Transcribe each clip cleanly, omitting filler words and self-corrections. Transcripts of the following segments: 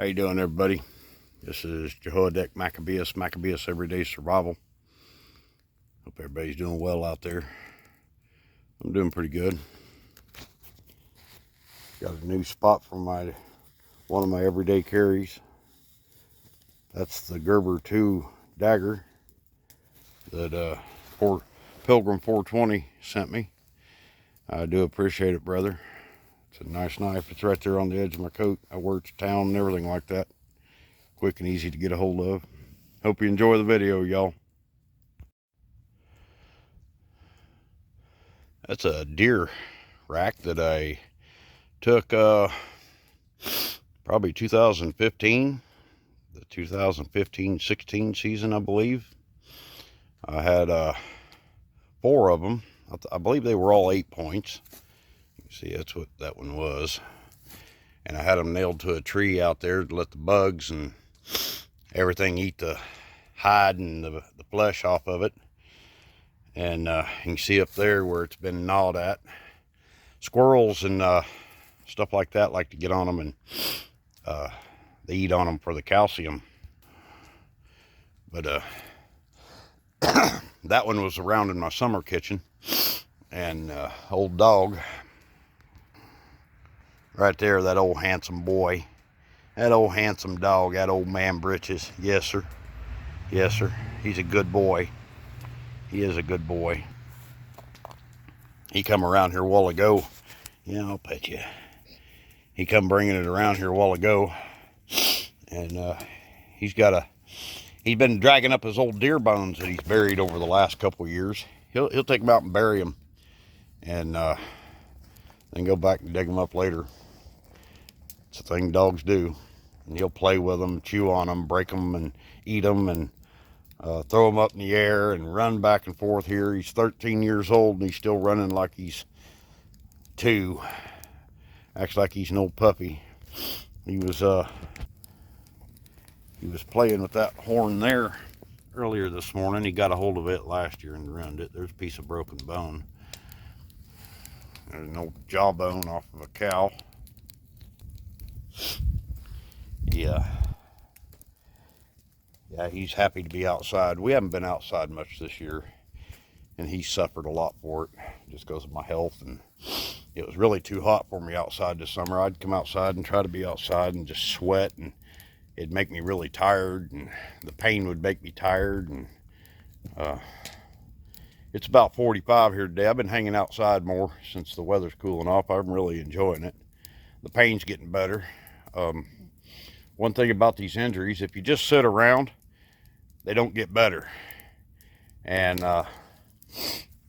How you doing, everybody? This is Jehoiadek Maccabeus Everyday Survival. Hope everybody's doing well out there. I'm doing pretty good. Got a new spot for one of my everyday carries. That's the Gerber 2 dagger that Pilgrim 420 sent me. I do appreciate it, brother. It's a nice knife. It's right there on the edge of my coat. I wear it to town and everything like that. Quick and easy to get a hold of. Hope you enjoy the video, y'all. That's a deer rack that I took probably 2015, the 2015-16 season, I believe. I had 4 of them. I believe they were all 8 points. You can see that's what that one was. And I had them nailed to a tree out there to let the bugs and everything eat the hide and the flesh off of it. And you can see up there where it's been gnawed at. Squirrels and stuff like that like to get on them, and they eat on them for the calcium. But that one was around in my summer kitchen, and old dog right there, that old handsome boy, that old handsome dog, that old man britches. Yes sir, yes sir, he's a good boy. He is a good boy. He come around here a while ago. Yeah, I'll pet you. He come bringing it around here a while ago, and he's been dragging up his old deer bones that he's buried over the last couple of years. He'll take them out and bury them, and then go back and dig them up later. It's a thing dogs do. And he'll play with them, chew on them, break them, and eat them, and throw them up in the air and run back and forth here. He's 13 years old and he's still running like he's 2. Acts like he's an old puppy. He was playing with that horn there earlier this morning. He got a hold of it last year and ruined it. There's a piece of broken bone. There's an old jawbone off of a cow. Yeah, he's happy to be outside. We haven't been outside much this year, and he suffered a lot for it just because of my health. And it was really too hot for me outside this summer. I'd come outside and try to be outside and just sweat, and it'd make me really tired, and the pain would make me tired. And it's about 45 here today. I've been hanging outside more since the weather's cooling off. I'm really enjoying it. The pain's getting better. One thing about these injuries, if you just sit around, they don't get better. And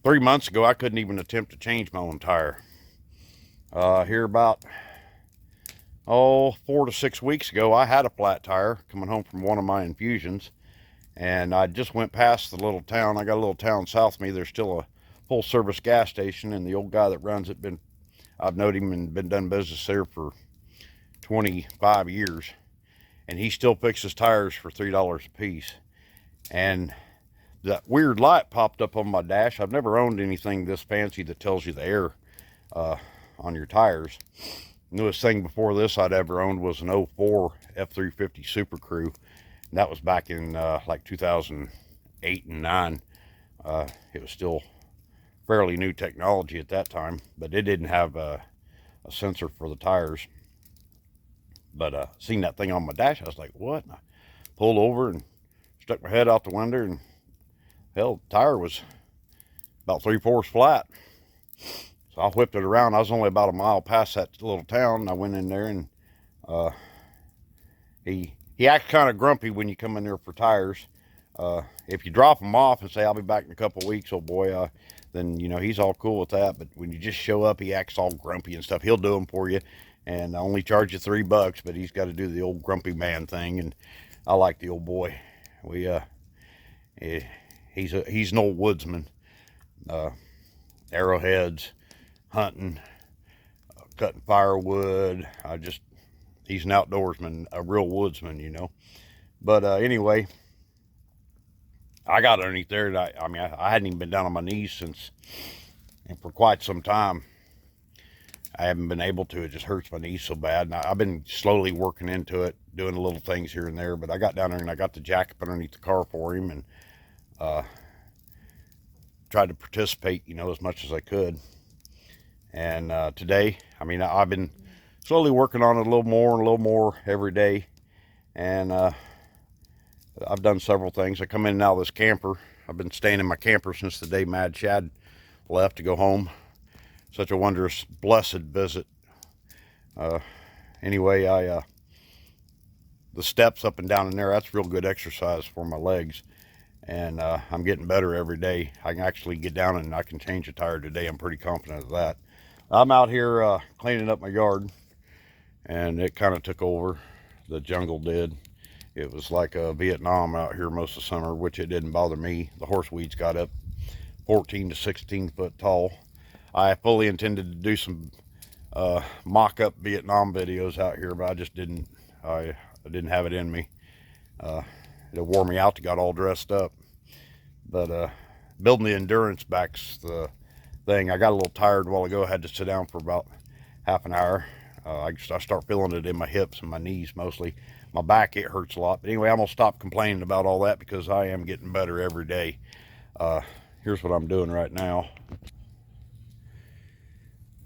3 months ago, I couldn't even attempt to change my own tire. Here about 4 to 6 weeks ago, I had a flat tire coming home from one of my infusions, and I just went past the little town. I got a little town south of me. There's still a full service gas station, and the old guy that runs it, I've known him and been done business there for 25 years, and he still fixes tires for $3 a piece. And that weird light popped up on my dash. I've never owned anything this fancy that tells you the air on your tires. The newest thing before this I'd ever owned was an 04 F350 Super Crew, and that was back in like 2008 and 9. It was still fairly new technology at that time, but it didn't have a sensor for the tires. But seen that thing on my dash, I was like, what? And I pulled over and stuck my head out the window, and hell, the tire was about 3/4 flat. So I whipped it around. I was only about a mile past that little town, and I went in there, and he acts kind of grumpy when you come in there for tires. If you drop him off and say, I'll be back in a couple of weeks, old boy, then, you know, he's all cool with that. But when you just show up, he acts all grumpy and stuff. He'll do them for you, and I only charge you $3, but he's got to do the old grumpy man thing, and I like the old boy. He's an old woodsman. Arrowheads, hunting, cutting firewood. He's an outdoorsman, a real woodsman, you know. But anyway, I got underneath there, and I hadn't even been down on my knees and for quite some time. I haven't been able to. It just hurts my knees so bad. And I've been slowly working into it, doing little things here and there. But I got down there and I got the jack up underneath the car for him, and tried to participate, you know, as much as I could. And today, I mean, I've been slowly working on it a little more every day. And I've done several things. I come in and out of this camper. I've been staying in my camper since the day Mad Shad left to go home. Such a wondrous, blessed visit. Anyway, the steps up and down in there, that's real good exercise for my legs. And I'm getting better every day. I can actually get down and I can change a tire today. I'm pretty confident of that. I'm out here cleaning up my yard, and it kind of took over. The jungle did. It was like Vietnam out here most of the summer, which it didn't bother me. The horseweeds got up 14 to 16 foot tall. I fully intended to do some mock-up Vietnam videos out here, but I just didn't. I didn't have it in me. It wore me out to got all dressed up. But building the endurance back's the thing. I got a little tired a while ago. I had to sit down for about half an hour. I start feeling it in my hips and my knees mostly. My back, it hurts a lot. But anyway, I'm going to stop complaining about all that because I am getting better every day. Here's what I'm doing right now.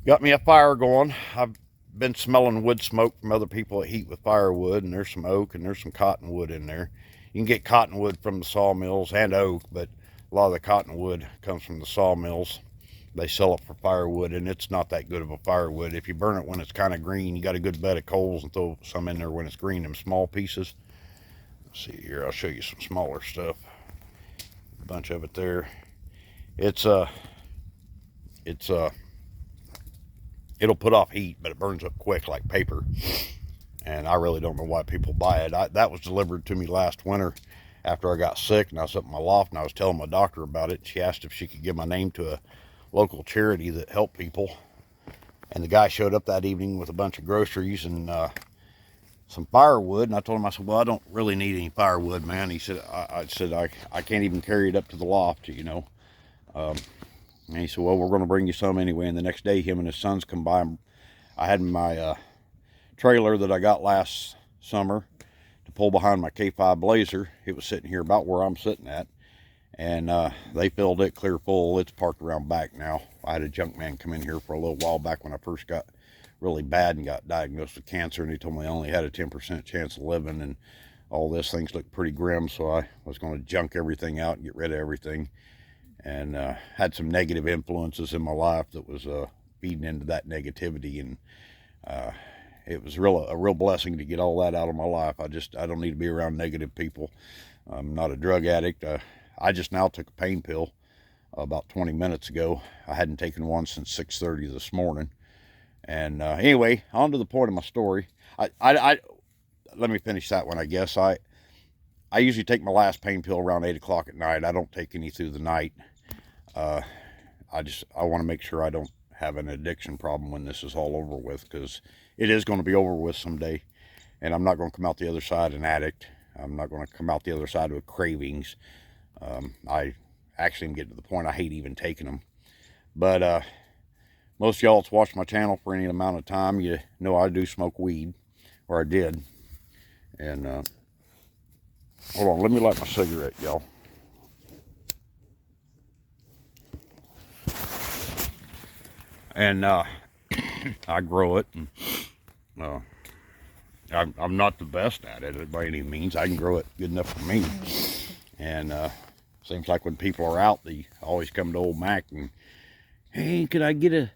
Got me a fire going. I've been smelling wood smoke from other people that heat with firewood, and there's some oak and there's some cottonwood in there. You can get cottonwood from the sawmills and oak, but a lot of the cottonwood comes from the sawmills. They sell it for firewood, and it's not that good of a firewood. If you burn it when it's kind of green, you got a good bed of coals, and throw some in there when it's green, them small pieces. Let's see here, I'll show you some smaller stuff. A bunch of it there. It'll put off heat, but it burns up quick like paper. And I really don't know why people buy it. That was delivered to me last winter after I got sick, and I was up in my loft, and I was telling my doctor about it. She asked if she could give my name to a local charity that helped people. And the guy showed up that evening with a bunch of groceries and some firewood. And I told him, I said, well, I don't really need any firewood, man. He said, I can't even carry it up to the loft, you know. And he said, well, we're going to bring you some anyway. And the next day, him and his sons come by. I had my trailer that I got last summer to pull behind my K5 Blazer. It was sitting here about where I'm sitting at. And they filled it clear full. It's parked around back now. I had a junk man come in here for a little while back when I first got really bad and got diagnosed with cancer. And he told me I only had a 10% chance of living. And all this, things looked pretty grim. So I was going to junk everything out and get rid of everything. And had some negative influences in my life that was feeding into that negativity. And it was a real blessing to get all that out of my life. I don't need to be around negative people. I'm not a drug addict. I just now took a pain pill about 20 minutes ago. I hadn't taken one since 6:30 this morning. And anyway, on to the point of my story. Let me finish that one, I guess. I usually take my last pain pill around 8 o'clock at night. I don't take any through the night. I want to make sure I don't have an addiction problem when this is all over with, because it is going to be over with someday. And I'm not going to come out the other side an addict. I'm not going to come out the other side with cravings. I actually am getting to the point I hate even taking them. But most of y'all that's watched my channel for any amount of time, you know I do smoke weed, or I did. And hold on, let me light my cigarette, y'all. And I grow it, and I'm not the best at it by any means. I can grow it good enough for me. And seems like when people are out, they always come to old Mac and, hey, could I get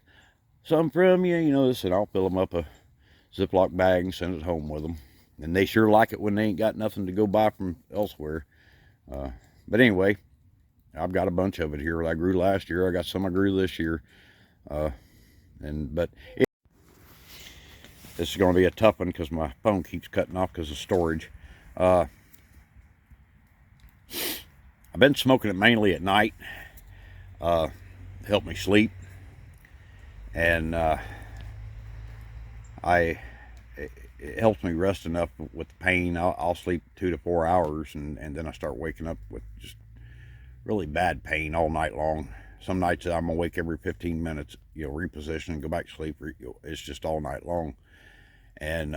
some from you? You know this, and I'll fill them up a Ziploc bag and send it home with them. And they sure like it when they ain't got nothing to go buy from elsewhere. But anyway, I've got a bunch of it here that I grew last year. I got some I grew this year. This is going to be a tough one because my phone keeps cutting off because of storage. I've been smoking it mainly at night. Help me sleep. And it helps me rest enough with the pain. I'll sleep 2 to 4 hours, and then I start waking up with just really bad pain all night long. Some nights I'm awake every 15 minutes, you know, reposition and go back to sleep. It's just all night long. And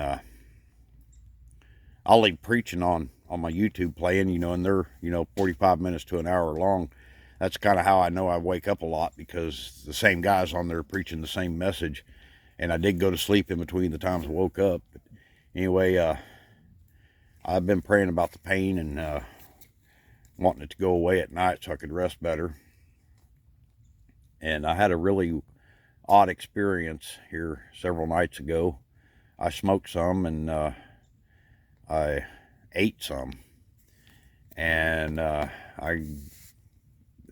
I'll leave preaching on my YouTube playing, you know, and they're, you know, 45 minutes to an hour long. That's kind of how I know I wake up a lot, because the same guy's on there preaching the same message. And I did go to sleep in between the times I woke up. But anyway, I've been praying about the pain and wanting it to go away at night so I could rest better. And I had a really odd experience here several nights ago. I smoked some and I ate some. And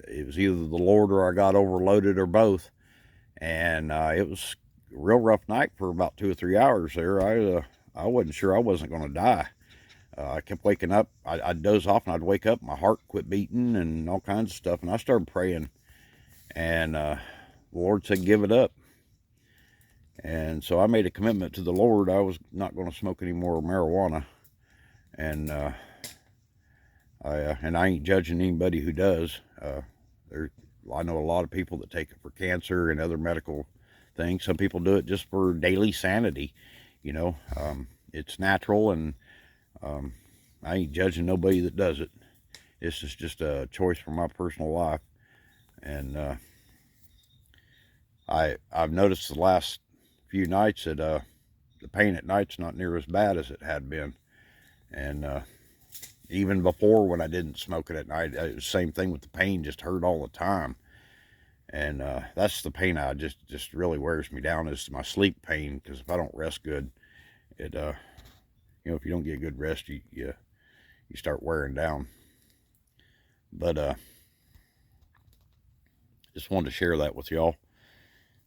it was either the Lord or I got overloaded or both. And it was a real rough night for about 2 or 3 hours there. I wasn't sure I wasn't going to die. I kept waking up. I'd doze off and I'd wake up. My heart quit beating and all kinds of stuff. And I started praying. And the Lord said, give it up. And so I made a commitment to the Lord. I was not going to smoke any more marijuana. And I ain't judging anybody who does. I know a lot of people that take it for cancer and other medical things. Some people do it just for daily sanity. You know, it's natural, and I ain't judging nobody that does it. This is just a choice for my personal life. And I've noticed the last few nights that the pain at night's not near as bad as it had been. And even before, when I didn't smoke it at night, it was the same thing with the pain, just hurt all the time. And that's the pain I just really wears me down, is my sleep pain, because if I don't rest good, it you know, if you don't get good rest, you start wearing down. But just wanted to share that with y'all.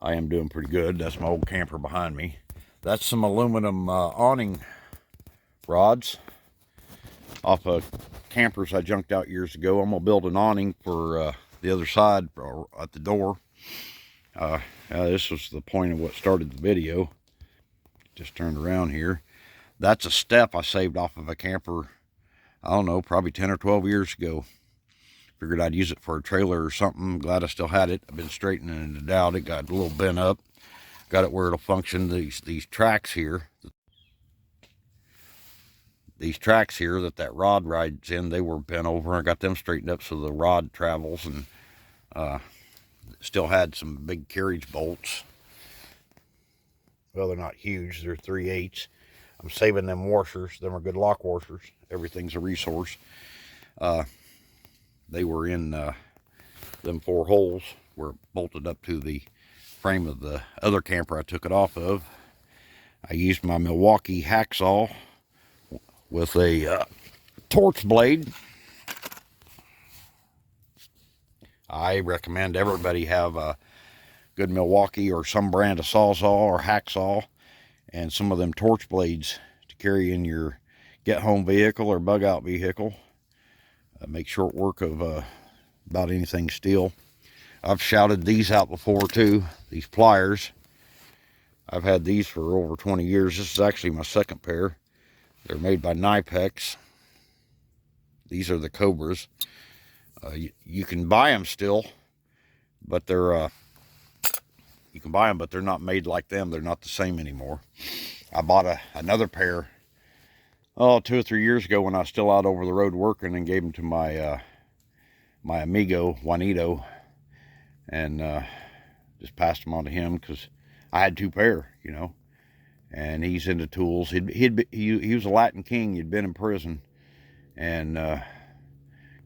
I am doing pretty good. That's my old camper behind me. That's some aluminum awning rods off of campers I junked out years ago. I'm gonna build an awning for the other side at the door. This was the point of what started the video. Just turned around here. That's a step I saved off of a camper, I don't know, probably 10 or 12 years ago. Figured I'd use it for a trailer or something. Glad I still had it. I've been straightening it out. It got a little bent up. Got it where it'll function. These tracks here, that rod rides in, they were bent over. I got them straightened up so the rod travels, and still had some big carriage bolts. Well, they're not huge. They're 3/8. I'm saving them washers. Them are good lock washers. Everything's a resource. They were in them 4 holes, were bolted up to the frame of the other camper I took it off of. I used my Milwaukee hacksaw with a torch blade. I recommend everybody have a good Milwaukee or some brand of sawzall or hacksaw, and some of them torch blades to carry in your get-home vehicle or bug-out vehicle. Make short work of about anything steel. I've shouted these out before too, these pliers. I've had these for over 20 years. This is actually my second pair. They're made by Knipex. These are the Cobras. You can buy them still, but they're you can buy them, but they're not made like them. They're not the same anymore. I bought another pair 2 or 3 years ago when I was still out over the road working, and gave them to my my amigo Juanito, and just passed them on to him because I had 2 pair, you know. And he's into tools. He was a Latin king. He'd been in prison, and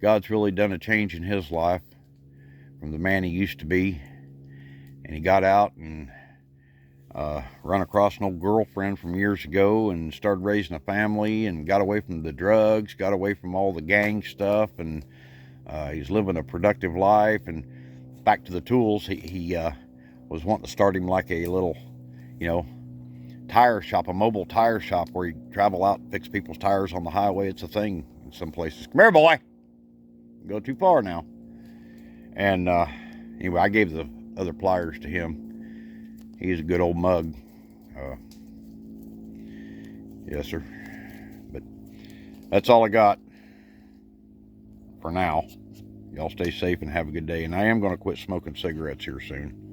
God's really done a change in his life from the man he used to be. And he got out and run across an old girlfriend from years ago, and started raising a family, and got away from the drugs, got away from all the gang stuff, and he's living a productive life. And back to the tools, he was wanting to start him like a little, you know, tire shop, a mobile tire shop, where you travel out and fix people's tires on the highway. It's a thing in some places. Come here, boy. Go too far now. And anyway, I gave the other pliers to him. He's a good old mug. Yes, sir. But that's all I got for now. Y'all stay safe and have a good day. And I am going to quit smoking cigarettes here soon.